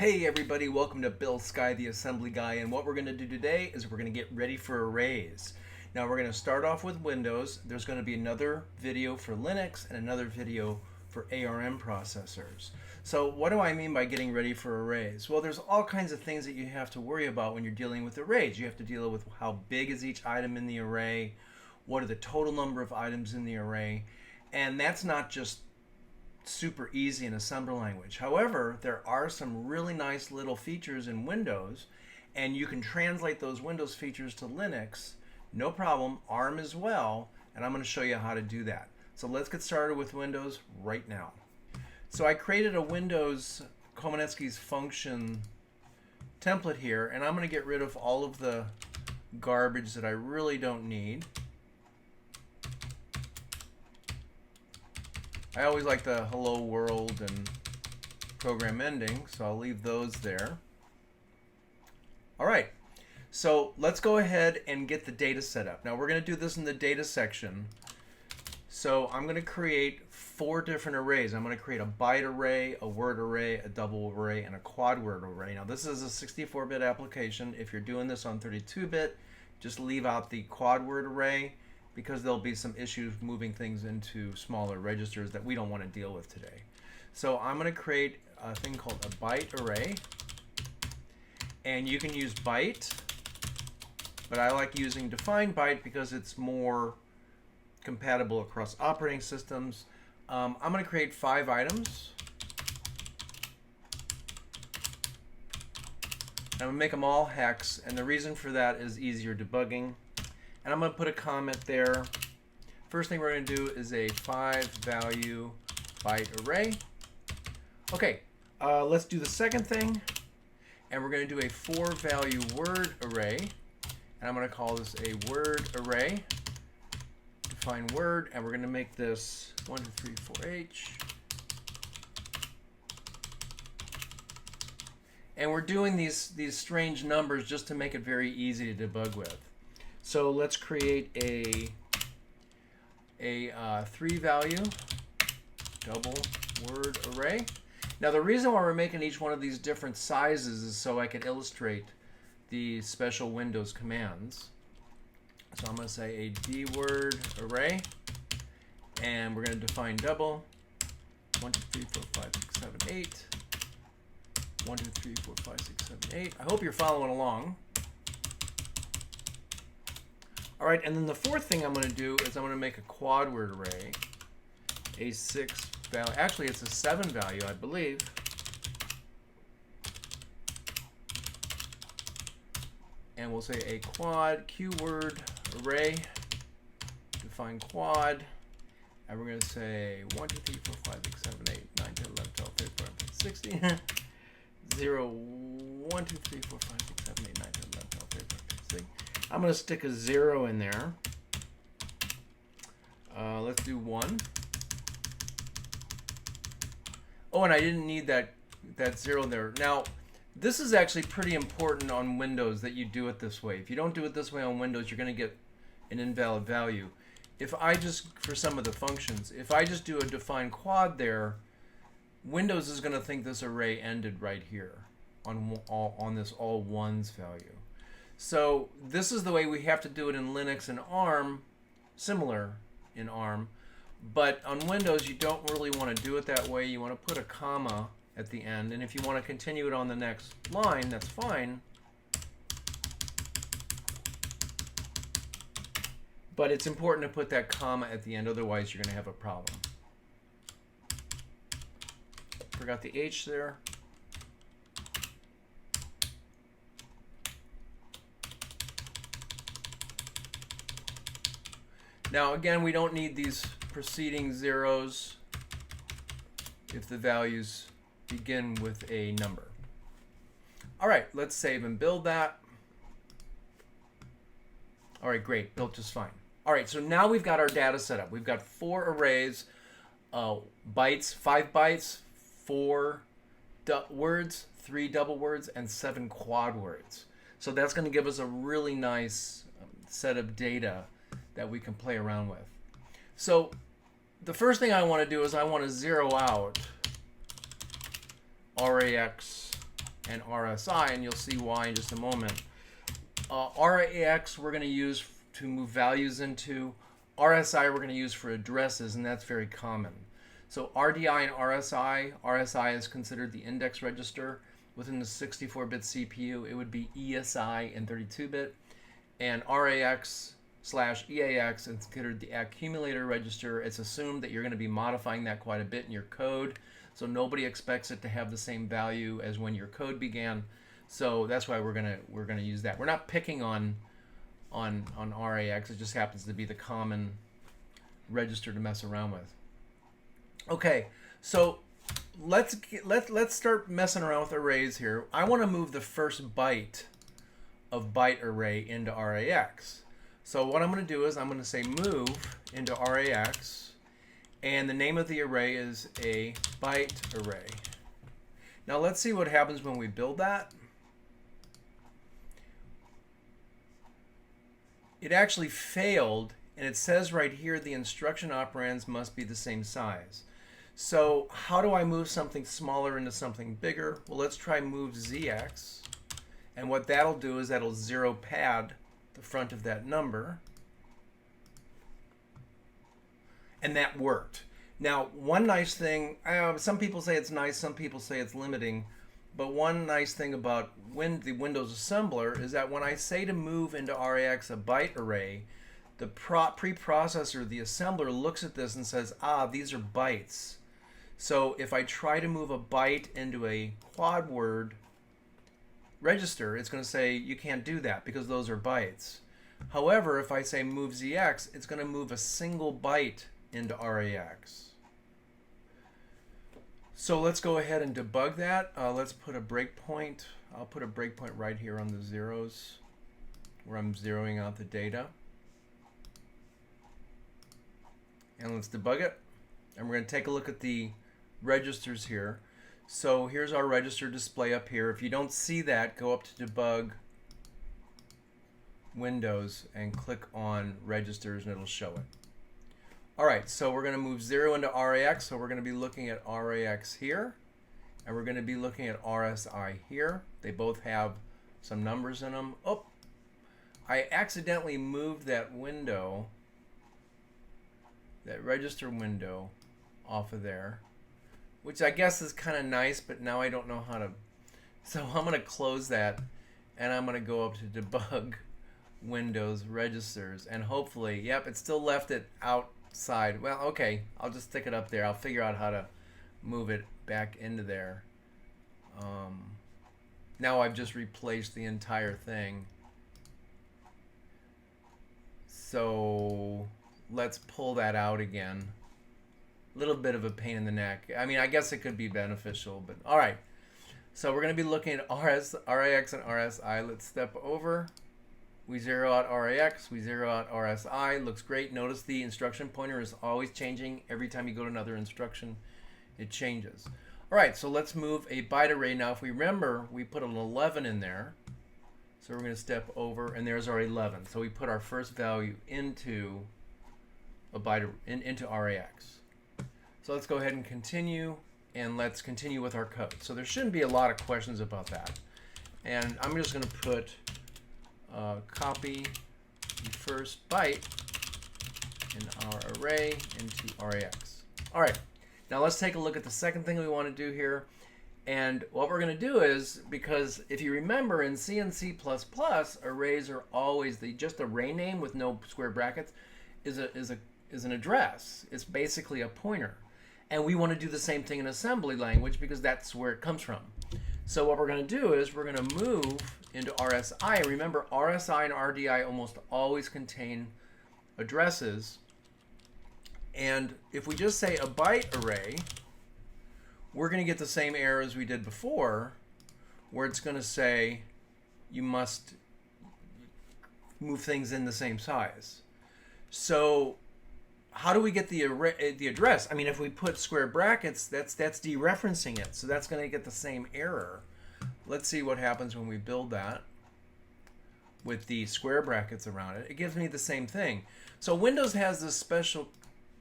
Hey everybody, welcome to Bill Sky, the Assembly Guy, and what we're going to do today is we're going to get ready for arrays. Now we're going to start off with Windows. There's going to be another video for Linux and another video for ARM processors. So what do I mean by getting ready for arrays? Well, there's all kinds of things that you have to worry about when you're dealing with arrays. You have to deal with how big is each item in the array, what are the total number of items in the array, and that's not just super easy in assembly language. However, there are some really nice little features in Windows, and you can translate those Windows features to Linux, no problem, ARM as well, and I'm going to show you how to do that. So let's get started with Windows right now. So I created a Windows Komanetsky's function template here, and I'm going to get rid of all of the garbage that I really don't need. I always like the hello world and program ending, so I'll leave those there. All right, so let's go ahead and get the data set up. Now we're going to do this in the data section. So I'm going to create 4 different arrays. I'm going to create a byte array, a word array, a double array, and a quad word array. Now this is a 64-bit application. If you're doing this on 32-bit, just leave out the quad word array, because there'll be some issues moving things into smaller registers that we don't want to deal with today. So I'm going to create a thing called a byte array, and you can use byte, but I like using defined byte because it's more compatible across operating systems. I'm going to create 5 items. I'm going to make them all hex, and the reason for that is easier debugging. And I'm going to put a comment there. First thing we're going to do is a 5-value byte array. Okay, let's do the second thing. And we're going to do a 4-value word array. And I'm going to call this a word array. Define word, and we're going to make this 1, 2, 3, 4H. And we're doing these strange numbers just to make it very easy to debug with. So let's create a 3-value double word array. Now the reason why we're making each one of these different sizes is so I can illustrate the special Windows commands. So I'm going to say a dword array, and we're going to define double. 1, 2, 3, 4, 5, 6, 7, 8. 1, 2, 3, 4, 5, 6, 7, 8. I hope you're following along. All right, and then the fourth thing I'm going to do is I'm going to make a quad word array, a 6-value. Actually, it's a 7-value, I believe. And we'll say a quad keyword array, define quad, and we're going to say 1, 2, 3, 4, 5, 6, 7, 8, 9, 10, 11, 12, 13, 14, 15, 16, 0, 1, 2, 3, 4, 5, 6, 7, 8, 9, 10, 11, 12, 13, 14, 15. I'm going to stick a 0 in there. Let's do 1. Oh, and I didn't need that 0 there. Now, this is actually pretty important on Windows that you do it this way. If you don't do it this way on Windows, you're going to get an invalid value. If I just, for some of the functions, if I just do a define quad there, Windows is going to think this array ended right here on this all ones value. So this is the way we have to do it in Linux and ARM, similar in ARM, but on Windows you don't really want to do it that way. You want to put a comma at the end, and if you want to continue it on the next line, that's fine. But it's important to put that comma at the end, otherwise you're going to have a problem. Forgot the H there. Now again, we don't need these preceding zeros if the values begin with a number. All right, let's save and build that. All right, great, built just fine. All right, so now we've got our data set up. We've got 4 arrays, bytes, 5 bytes, 4 words, 3 double words, and 7 quad words. So that's going to give us a really nice set of data that we can play around with. So the first thing I want to do is I want to zero out RAX and RSI, and you'll see why in just a moment. RAX we're going to use to move values into. RSI we're going to use for addresses, and that's very common. So RDI and RSI is considered the index register. Within the 64-bit CPU, it would be ESI and 32-bit. And RAX/EAX is considered the accumulator register. It's assumed that you're going to be modifying that quite a bit in your code. So nobody expects it to have the same value as when your code began. So that's why we're gonna use that. We're not picking on RAX. It just happens to be the common register to mess around with. Okay, so let's start messing around with arrays here. I want to move the first byte of byte array into RAX. So what I'm going to do is I'm going to say move into RAX, and the name of the array is a byte array. Now let's see what happens when we build that. It actually failed, and it says right here the instruction operands must be the same size. So how do I move something smaller into something bigger? Well, let's try move ZX. And what that'll do is that'll zero pad the front of that number. And that worked. Now, one nice thing, some people say it's nice, some people say it's limiting, but one nice thing about the Windows assembler is that when I say to move into RAX a byte array, the preprocessor, the assembler, looks at this and says, these are bytes. So if I try to move a byte into a quad word register, it's going to say you can't do that because those are bytes. However, if I say move ZX, it's going to move a single byte into RAX. So let's go ahead and debug that. Let's put a breakpoint. I'll put a breakpoint right here on the zeros where I'm zeroing out the data. And let's debug it. And we're going to take a look at the registers here. So here's our register display up here. If you don't see that, go up to debug Windows and click on registers and it'll show it. Alright, so we're going to move 0 into RAX, so we're going to be looking at RAX here, and we're going to be looking at RSI here. They both have some numbers in them. Oh, I accidentally moved that window, that register window, off of there, which I guess is kind of nice, but now I don't know how to. So I'm going to close that, and I'm going to go up to debug Windows registers, and hopefully, yep, it still left it outside. Well, okay, I'll just stick it up there. I'll figure out how to move it back into there. Now I've just replaced the entire thing. So let's pull that out again. A little bit of a pain in the neck. I mean, I guess it could be beneficial, but all right. So we're going to be looking at RAX and RSI. Let's step over. We zero out RAX, we zero out RSI. Looks great. Notice the instruction pointer is always changing. Every time you go to another instruction, it changes. All right, so let's move a byte array. Now, if we remember, we put an 11 in there. So we're going to step over, and there's our 11. So we put our first value into a byte into RAX. So let's go ahead and continue, and let's continue with our code. So there shouldn't be a lot of questions about that. And I'm just going to put copy the first byte in our array into RAX. All right, now let's take a look at the second thing we want to do here. And what we're going to do is, because if you remember in C and C++, arrays are always just array name with no square brackets is an address. It's basically a pointer. And we want to do the same thing in assembly language because that's where it comes from. So what we're going to do is we're going to move into RSI. Remember, RSI and RDI almost always contain addresses. And if we just say a byte array, we're going to get the same error as we did before, where it's going to say you must move things in the same size. So how do we get the address? I mean, if we put square brackets, that's dereferencing it. So that's going to get the same error. Let's see what happens when we build that with the square brackets around it. It gives me the same thing. So Windows has this special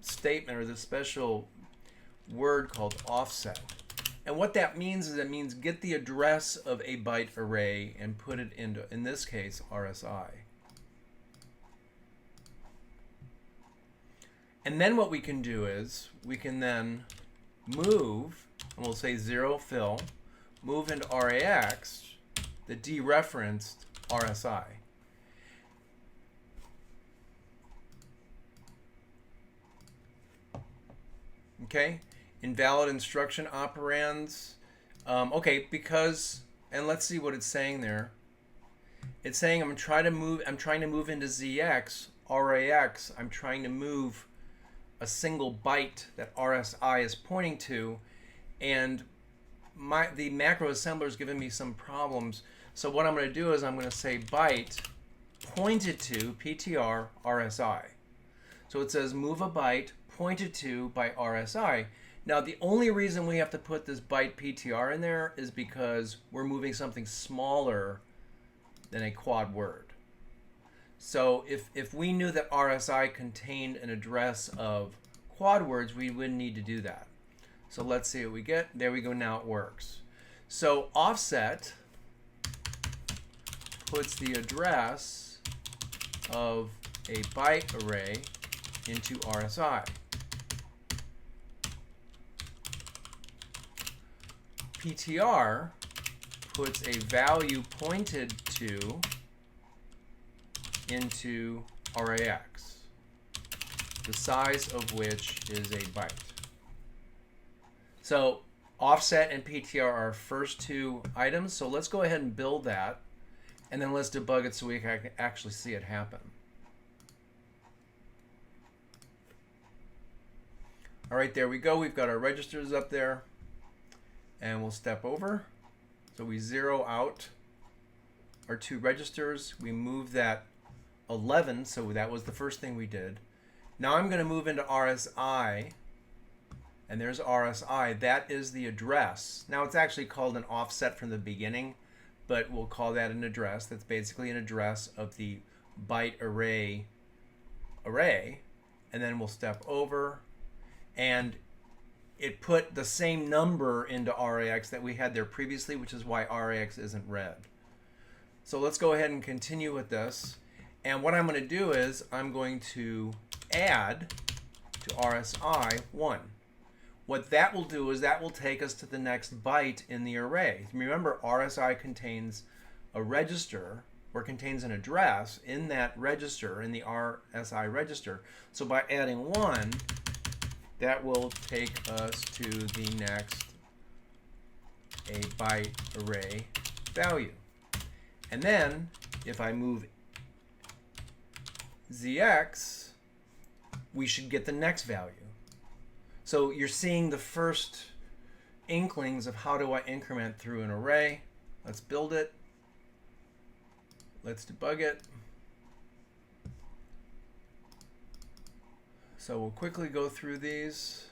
statement or this special word called offset. And what that means is it means get the address of a byte array and put it into, in this case, RSI. And then what we can do is we can then move, and we'll say 0 fill, move into RAX the dereferenced RSI. Okay, invalid instruction operands. Okay, because, and let's see what it's saying there. It's saying I'm trying to move into ZX, RAX. I'm trying to move a single byte that RSI is pointing to, and the macro assembler is giving me some problems. So what I'm going to do is I'm going to say byte pointed to PTR RSI. So it says move a byte pointed to by RSI. Now the only reason we have to put this byte PTR in there is because we're moving something smaller than a quad word. So if we knew that RSI contained an address of quad words, we wouldn't need to do that. So let's see what we get. There we go, now it works. So offset puts the address of a byte array into RSI. PTR puts a value pointed to into RAX, the size of which is a byte. So offset and PTR are our first two items. So let's go ahead and build that, and then let's debug it so we can actually see it happen. All right, there we go. We've got our registers up there, and we'll step over. So we zero out our two registers. We move that 11, so that was the first thing we did. Now I'm going to move into RSI, and there's RSI. That is the address. Now it's actually called an offset from the beginning, but we'll call that an address. That's basically an address of the byte array, and then we'll step over, and it put the same number into RAX that we had there previously, which is why RAX isn't red. So let's go ahead and continue with this. And what I'm going to do is I'm going to add to RSI 1. What that will do is that will take us to the next byte in the array. Remember, RSI contains a register, or contains an address in that register, in the RSI register. So by adding 1, that will take us to the next a byte array value. And then if I move ZX, we should get the next value. So you're seeing the first inklings of how do I increment through an array. Let's build it. Let's debug it. So we'll quickly go through these.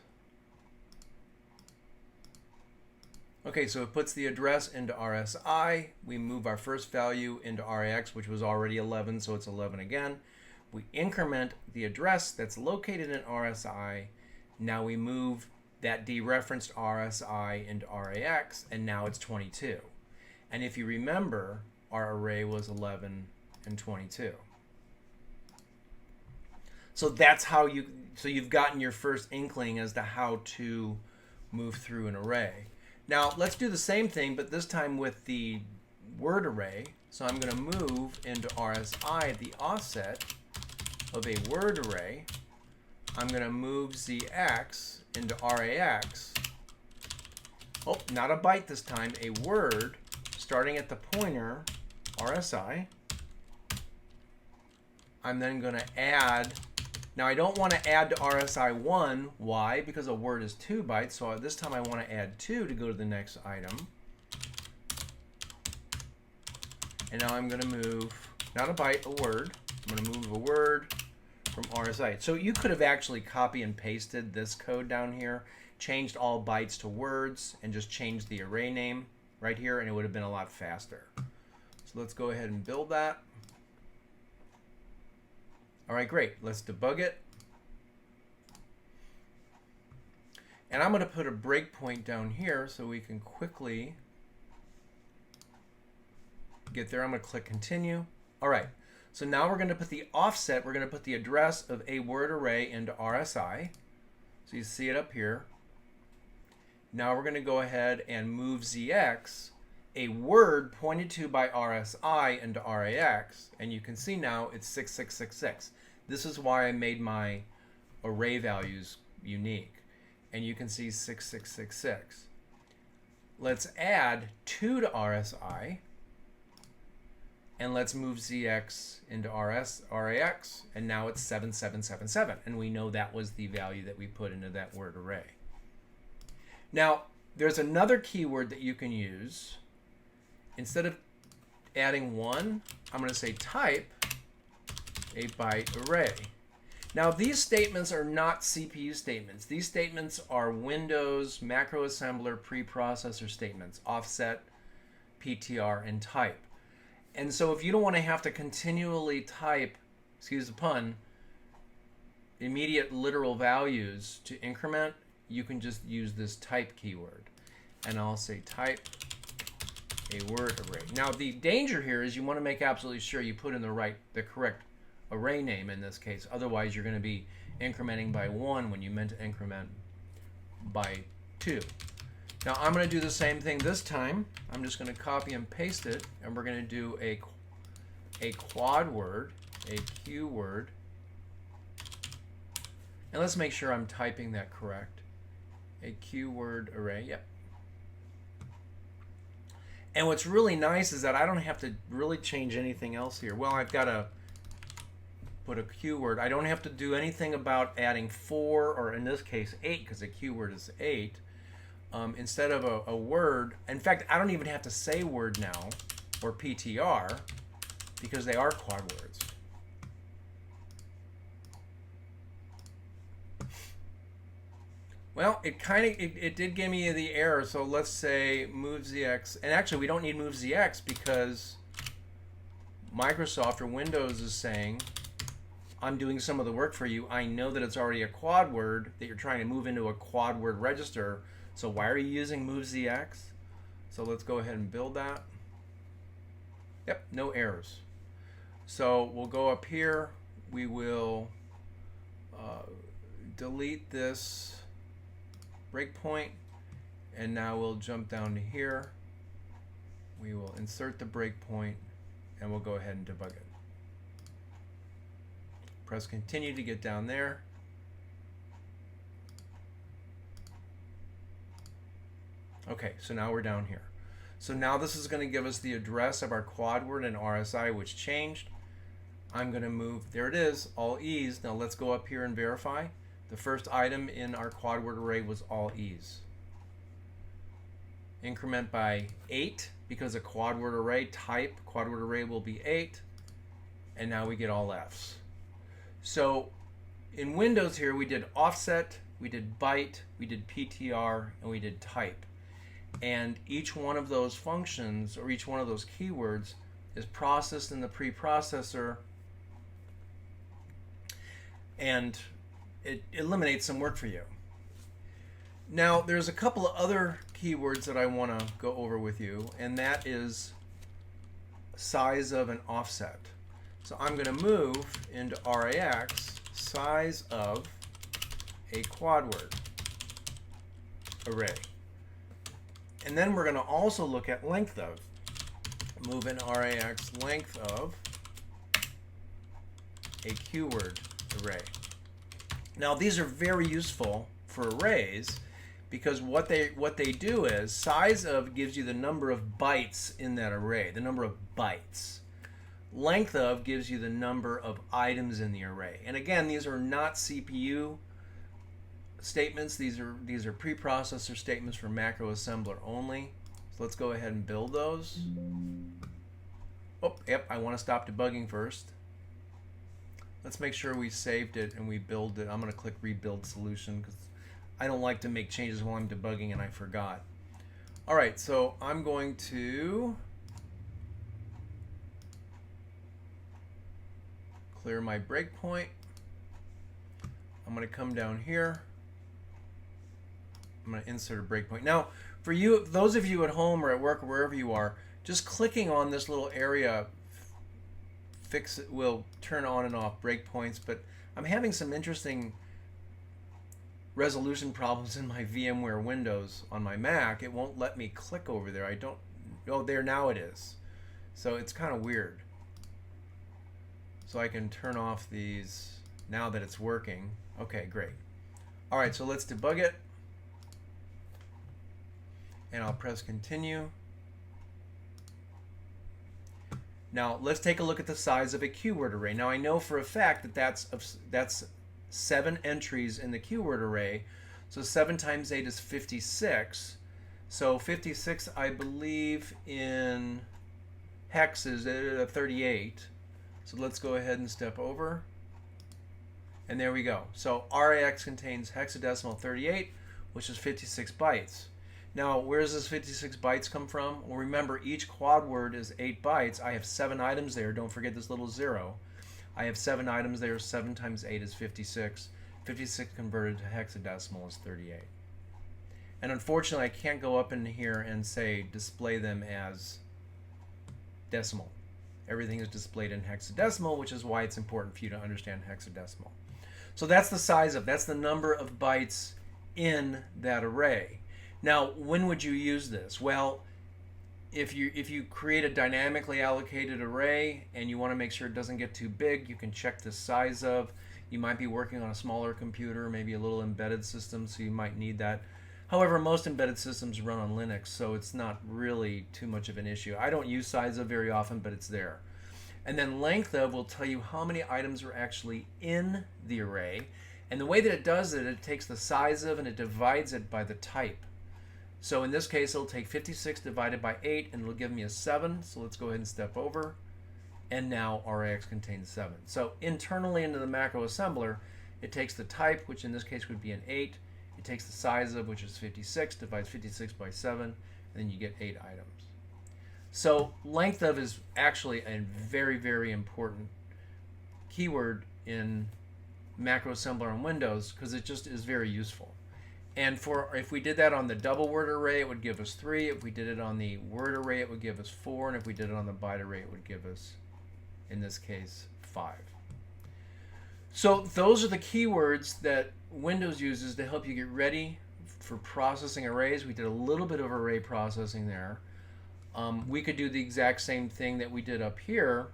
Okay, so it puts the address into RSI. We move our first value into RAX, which was already 11, so it's 11 again. We increment the address that's located in RSI. Now we move that dereferenced RSI into RAX, and now it's 22. And if you remember, our array was 11 and 22. So that's how you've gotten your first inkling as to how to move through an array. Now let's do the same thing, but this time with the word array. So I'm going to move into RSI the offset of a word array. I'm going to move ZX into RAX. Oh, not a byte this time, a word starting at the pointer RSI. I'm then going to add. Now I don't want to add to RSI 1. Why? Because a word is 2 bytes. So this time I want to add 2 to go to the next item. And now I'm going to move, not a byte, a word. I'm going to move a word from RSI. So you could have actually copy and pasted this code down here, changed all bytes to words, and just changed the array name right here, and it would have been a lot faster. So let's go ahead and build that. All right, great. Let's debug it. And I'm going to put a breakpoint down here so we can quickly get there. I'm going to click continue. All right. So now we're going to put the offset. We're going to put the address of a word array into RSI. So you see it up here. Now we're going to go ahead and move ZX, a word pointed to by RSI, into RAX. And you can see now it's 6666. This is why I made my array values unique. And you can see 6666. Let's add 2 to RSI. And let's move ZX into RAX, and now it's 7777. And we know that was the value that we put into that word array. Now, there's another keyword that you can use. Instead of adding 1, I'm going to say type a byte array. Now, these statements are not CPU statements. These statements are Windows macro assembler preprocessor statements, offset, PTR, and type. And so if you don't want to have to continually type, excuse the pun, immediate literal values to increment, you can just use this type keyword. And I'll say type a word array. Now the danger here is you want to make absolutely sure you put in the correct array name in this case. Otherwise you're going to be incrementing by 1 when you meant to increment by 2. Now I'm going to do the same thing this time. I'm just going to copy and paste it, and we're going to do a quad word, a Q word. And let's make sure I'm typing that correct. A Q word array, yep. And what's really nice is that I don't have to really change anything else here. Well, I've got to put a Q word. I don't have to do anything about adding 4, or in this case 8, because a Q word is 8. Instead of a word, in fact, I don't even have to say word now, or PTR, because they are quad words. Well, it did give me the error, so let's say move ZX, and actually we don't need move ZX because Microsoft or Windows is saying, I'm doing some of the work for you. I know that it's already a quad word that you're trying to move into a quad word register. So why are you using move ZX? So let's go ahead and build that. Yep, no errors. So we'll go up here. We will delete this breakpoint, and now we'll jump down to here. We will insert the breakpoint, and we'll go ahead and debug it. Press continue to get down there. Okay, so now we're down here. So now this is going to give us the address of our quad word and RSI, which changed. I'm going to move, there it is, all E's. Now let's go up here and verify. The first item in our quad word array was all E's. Increment by 8, because a quad word array type, quad word array will be 8. And now we get all F's. So in Windows here, we did offset, we did byte, we did PTR, and we did type. And each one of those functions, or each one of those keywords, is processed in the preprocessor, and it eliminates some work for you. Now there's a couple of other keywords that I want to go over with you, and that is size of and offset. So I'm going to move into RAX size of a quad word array. And then we're going to also look at length of. Move in RAX length of a keyword array. Now these are very useful for arrays because what they do is size of gives you the number of bytes in that array, the number of bytes. Length of gives you the number of items in the array. And again, these are not CPU statements. These are preprocessor statements for macro assembler only. So let's go ahead and build those. Oh, yep, I want to stop debugging first. Let's make sure we saved it and we build it. I'm going to click rebuild solution because I don't like to make changes while I'm debugging and I forgot. All right, so I'm going to clear my breakpoint. I'm going to come down here. I'm going to insert a breakpoint. Now, for you, those of you at home or at work or wherever you are, just clicking on this little area will turn on and off breakpoints, but I'm having some interesting resolution problems in my VMware Windows on my Mac. It won't let me click over there. I don't, oh, there, now it is. So it's kind of weird. So I can turn off these now that it's working. Okay, great. All right, so let's debug it. And I'll press continue. Now let's take a look at the size of a keyword array. Now I know for a fact that that's 7 entries in the keyword array. So 7 times 8 is 56. So 56, I believe, in hex is 38. So let's go ahead and step over. And there we go. So RAX contains hexadecimal 38, which is 56 bytes. Now, where does this 56 bytes come from? Well, remember, each quad word is 8 bytes. I have 7 items there. Don't forget this little 0. I have 7 items there. 7 times 8 is 56. 56 converted to hexadecimal is 38. And unfortunately, I can't go up in here and say display them as decimal. Everything is displayed in hexadecimal, which is why it's important for you to understand hexadecimal. So that's that's the number of bytes in that array. Now, when would you use this? Well, if you create a dynamically allocated array and you want to make sure it doesn't get too big, you can check the size of. You might be working on a smaller computer, maybe a little embedded system, so you might need that. However, most embedded systems run on Linux, so it's not really too much of an issue. I don't use size of very often, but it's there. And then length of will tell you how many items are actually in the array. And the way that it does it, it takes the size of and it divides it by the type. So in this case, it'll take 56 divided by 8, and it'll give me a 7. So let's go ahead and step over. And now RAX contains 7. So internally into the macro assembler, it takes the type, which in this case would be an 8. It takes the size of, which is 56, divides 56 by 7, and then you get 8 items. So length of is actually a very, very important keyword in macro assembler on Windows because it just is very useful. And if we did that on the double word array, it would give us 3. If we did it on the word array, it would give us 4. And if we did it on the byte array, it would give us, in this case, 5. So those are the keywords that Windows uses to help you get ready for processing arrays. We did a little bit of array processing there. We could do the exact same thing that we did up here.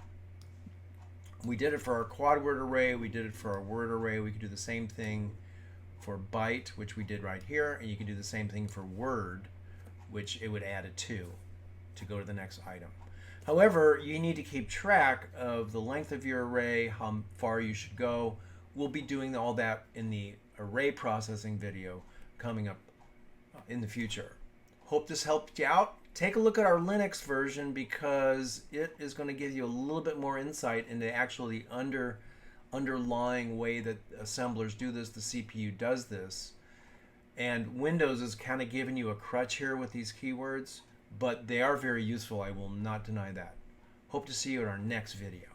We did it for our quad word array. We did it for our word array. We could do the same thing for byte, which we did right here, and you can do the same thing for word, which it would add a 2 to go to the next item. However, you need to keep track of the length of your array, how far you should go. We'll be doing all that in the array processing video coming up in the future. Hope this helped you out. Take a look at our Linux version because it is going to give you a little bit more insight into actually underlying way that assemblers do this, the CPU does this. And Windows is kind of giving you a crutch here with these keywords, but they are very useful. I will not deny that. Hope to see you in our next video.